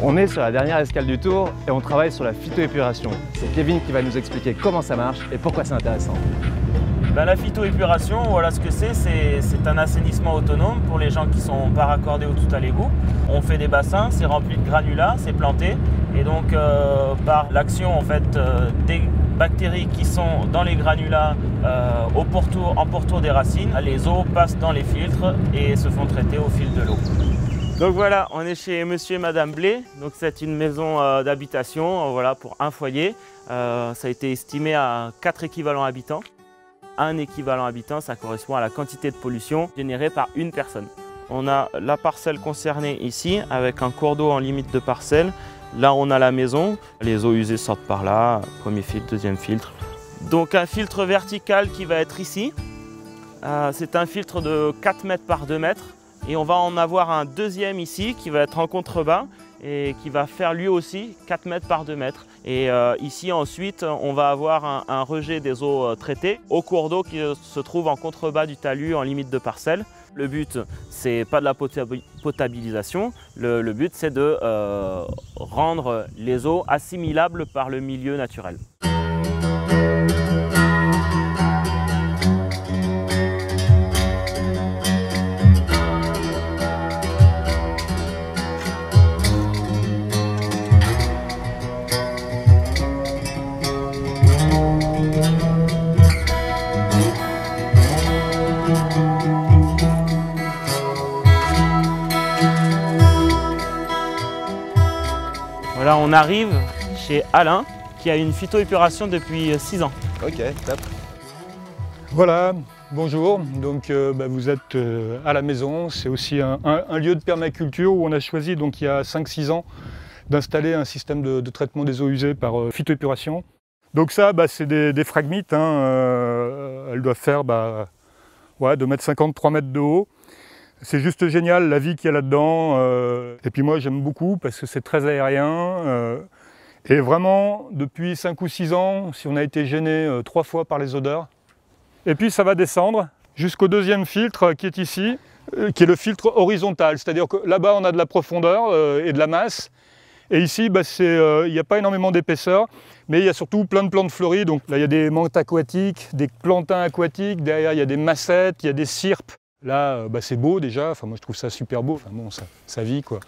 On est sur la dernière escale du tour et on travaille sur la phytoépuration. C'est Kevin qui va nous expliquer comment ça marche et pourquoi c'est intéressant. La phytoépuration, voilà ce que c'est un assainissement autonome pour les gens qui sont pas raccordés au tout à l'égout. On fait des bassins, c'est rempli de granulats, c'est planté et donc par l'action en fait des bactéries qui sont dans les granulats en pourtour des racines, les eaux passent dans les filtres et se font traiter au fil de l'eau. Donc voilà, on est chez Monsieur et Madame Blé, donc c'est une maison d'habitation voilà, pour un foyer. Ça a été estimé à 4 équivalents habitants. Un équivalent habitant, ça correspond à la quantité de pollution générée par une personne. On a la parcelle concernée ici, avec un cours d'eau en limite de parcelle. Là, on a la maison. Les eaux usées sortent par là, premier filtre, deuxième filtre. Donc un filtre vertical qui va être ici. C'est un filtre de 4 mètres par 2 mètres. Et on va en avoir un deuxième ici qui va être en contrebas et qui va faire lui aussi 4 mètres par 2 mètres. Et ici ensuite on va avoir un rejet des eaux traitées au cours d'eau qui se trouve en contrebas du talus en limite de parcelle. Le but c'est pas de la potabilisation, le but c'est de rendre les eaux assimilables par le milieu naturel. Voilà, on arrive chez Alain qui a une phytoépuration depuis 6 ans. Ok, top. Voilà, bonjour. Donc vous êtes à la maison. C'est aussi un lieu de permaculture où on a choisi donc, il y a 5-6 ans d'installer un système de traitement des eaux usées par phytoépuration. Donc ça, c'est des phragmites. Elles doivent faire 2,50 m, 3 mètres de haut. C'est juste génial la vie qu'il y a là-dedans. Et puis moi j'aime beaucoup parce que c'est très aérien. Et vraiment, depuis 5 ou 6 ans, si on a été gêné 3 fois par les odeurs. Et puis ça va descendre jusqu'au deuxième filtre qui est ici, qui est le filtre horizontal. C'est-à-dire que là-bas on a de la profondeur et de la masse. Et ici, il n'y a pas énormément d'épaisseur, mais il y a surtout plein de plantes fleuries. Donc là il y a des menthes aquatiques, des plantains aquatiques, derrière il y a des massettes, il y a des cyrpes. Là, c'est beau déjà, moi je trouve ça super beau, bon, ça vit quoi.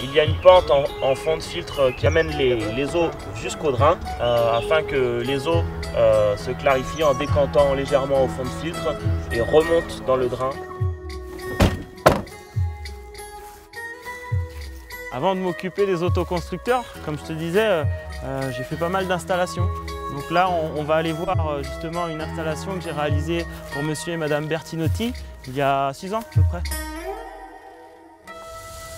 Il y a une pente en fond de filtre qui amène les eaux jusqu'au drain afin que les eaux se clarifient en décantant légèrement au fond de filtre et remontent dans le drain. Avant de m'occuper des autoconstructeurs, comme je te disais, j'ai fait pas mal d'installations. Donc là, on va aller voir justement une installation que j'ai réalisée pour Monsieur et Madame Bertinotti il y a 6 ans à peu près.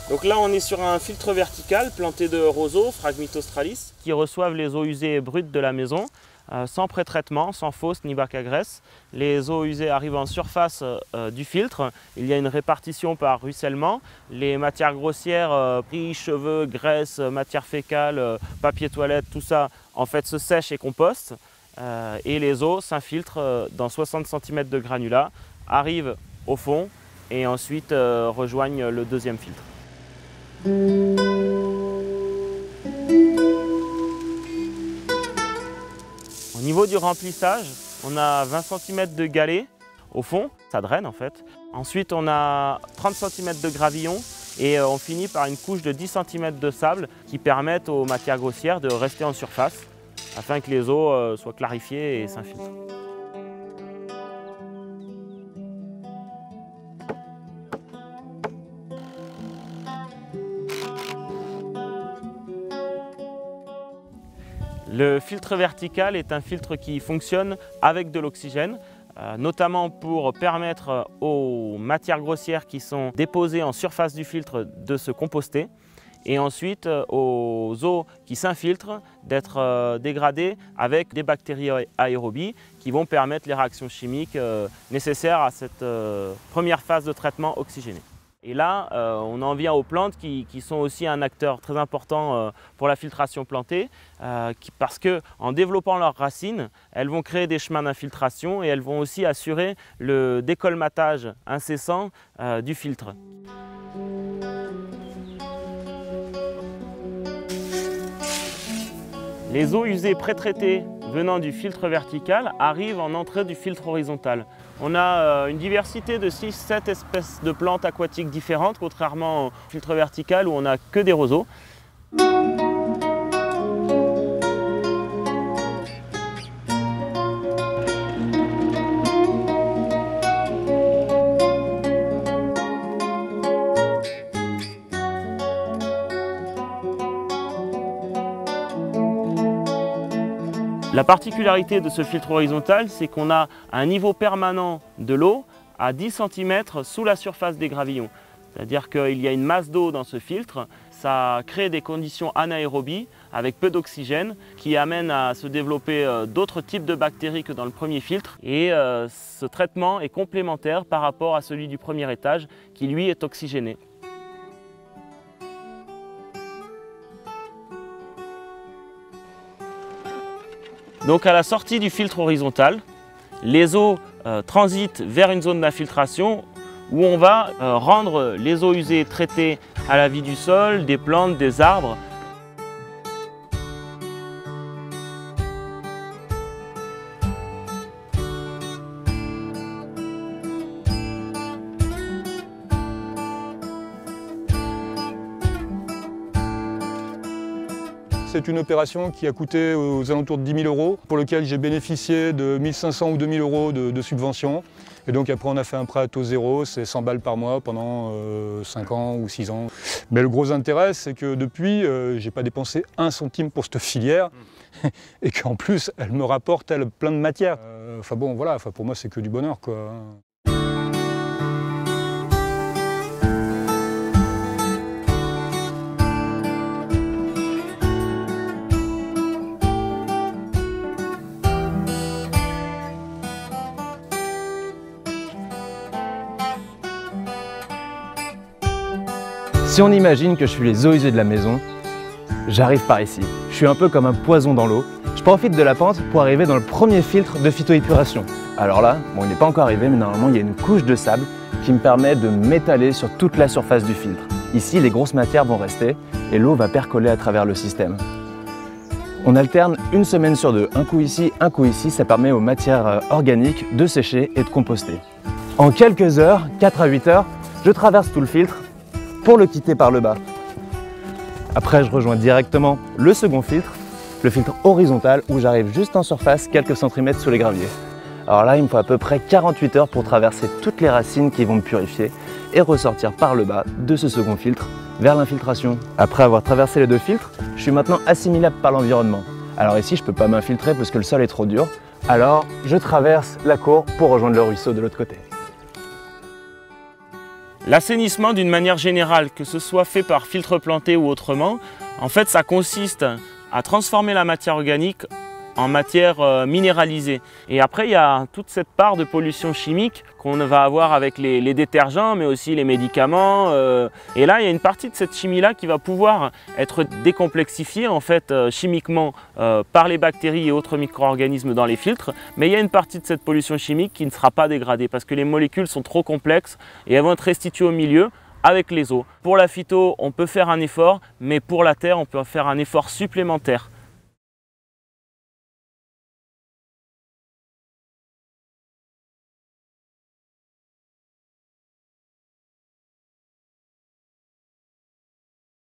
Donc là, on est sur un filtre vertical planté de roseaux, Phragmites australis, qui reçoivent les eaux usées et brutes de la maison, sans pré-traitement, sans fosse ni bac à graisse. Les eaux usées arrivent en surface du filtre. Il y a une répartition par ruissellement. Les matières grossières, riz, cheveux, graisse, matière fécale, papier toilette, tout ça, en fait, se sèche et composte. Et les eaux s'infiltrent dans 60 cm de granulats, arrivent au fond et ensuite rejoignent le deuxième filtre. Au niveau du remplissage, on a 20 cm de galets au fond, ça draine en fait. Ensuite on a 30 cm de gravillon et on finit par une couche de 10 cm de sable qui permettent aux matières grossières de rester en surface afin que les eaux soient clarifiées et s'infiltrent. Le filtre vertical est un filtre qui fonctionne avec de l'oxygène, notamment pour permettre aux matières grossières qui sont déposées en surface du filtre de se composter. et ensuite aux eaux qui s'infiltrent d'être dégradées avec des bactéries aérobies qui vont permettre les réactions chimiques nécessaires à cette première phase de traitement oxygéné. Et là, on en vient aux plantes qui sont aussi un acteur très important pour la filtration plantée, parce qu'en développant leurs racines, elles vont créer des chemins d'infiltration et elles vont aussi assurer le décolmatage incessant du filtre. Les eaux usées pré-traitées venant du filtre vertical arrivent en entrée du filtre horizontal. On a une diversité de 6-7 espèces de plantes aquatiques différentes, contrairement au filtre vertical où on n'a que des roseaux. La particularité de ce filtre horizontal, c'est qu'on a un niveau permanent de l'eau à 10 cm sous la surface des gravillons. C'est-à-dire qu'il y a une masse d'eau dans ce filtre, ça crée des conditions anaérobies avec peu d'oxygène qui amènent à se développer d'autres types de bactéries que dans le premier filtre. Et ce traitement est complémentaire par rapport à celui du premier étage qui lui est oxygéné. Donc à la sortie du filtre horizontal, les eaux transitent vers une zone d'infiltration où on va rendre les eaux usées traitées à la vie du sol, des plantes, des arbres. C'est une opération qui a coûté aux alentours de 10 000 €, pour lequel j'ai bénéficié de 1 500 ou 2 000 € de subventions. Et donc après on a fait un prêt à taux zéro, c'est 100 balles par mois pendant 5 ans ou 6 ans. Mais le gros intérêt, c'est que depuis, j'ai pas dépensé 1 centime pour cette filière et qu'en plus elle me rapporte plein de matières. Enfin bon voilà, pour moi c'est que du bonheur quoi. Si on imagine que je suis les eaux usées de la maison, j'arrive par ici. Je suis un peu comme un poison dans l'eau. Je profite de la pente pour arriver dans le premier filtre de phytoépuration. Alors là, bon, il n'est pas encore arrivé, mais normalement il y a une couche de sable qui me permet de m'étaler sur toute la surface du filtre. Ici, les grosses matières vont rester et l'eau va percoler à travers le système. On alterne une semaine sur deux, un coup ici, ça permet aux matières organiques de sécher et de composter. En quelques heures, 4 à 8 heures, je traverse tout le filtre pour le quitter par le bas. Après, je rejoins directement le second filtre, le filtre horizontal, où j'arrive juste en surface, quelques centimètres sous les graviers. Alors là, il me faut à peu près 48 heures pour traverser toutes les racines qui vont me purifier et ressortir par le bas de ce second filtre vers l'infiltration. Après avoir traversé les deux filtres, je suis maintenant assimilable par l'environnement. Alors ici, je ne peux pas m'infiltrer parce que le sol est trop dur. Alors, je traverse la cour pour rejoindre le ruisseau de l'autre côté. L'assainissement d'une manière générale, que ce soit fait par filtre planté ou autrement, en fait ça consiste à transformer la matière organique en matière minéralisée. Et après il y a toute cette part de pollution chimique qu'on va avoir avec les détergents, mais aussi les médicaments. Et là il y a une partie de cette chimie-là qui va pouvoir être décomplexifiée en fait chimiquement par les bactéries et autres micro-organismes dans les filtres. Mais il y a une partie de cette pollution chimique qui ne sera pas dégradée parce que les molécules sont trop complexes et elles vont être restituées au milieu avec les eaux. Pour la phyto, on peut faire un effort, mais pour la terre, on peut faire un effort supplémentaire.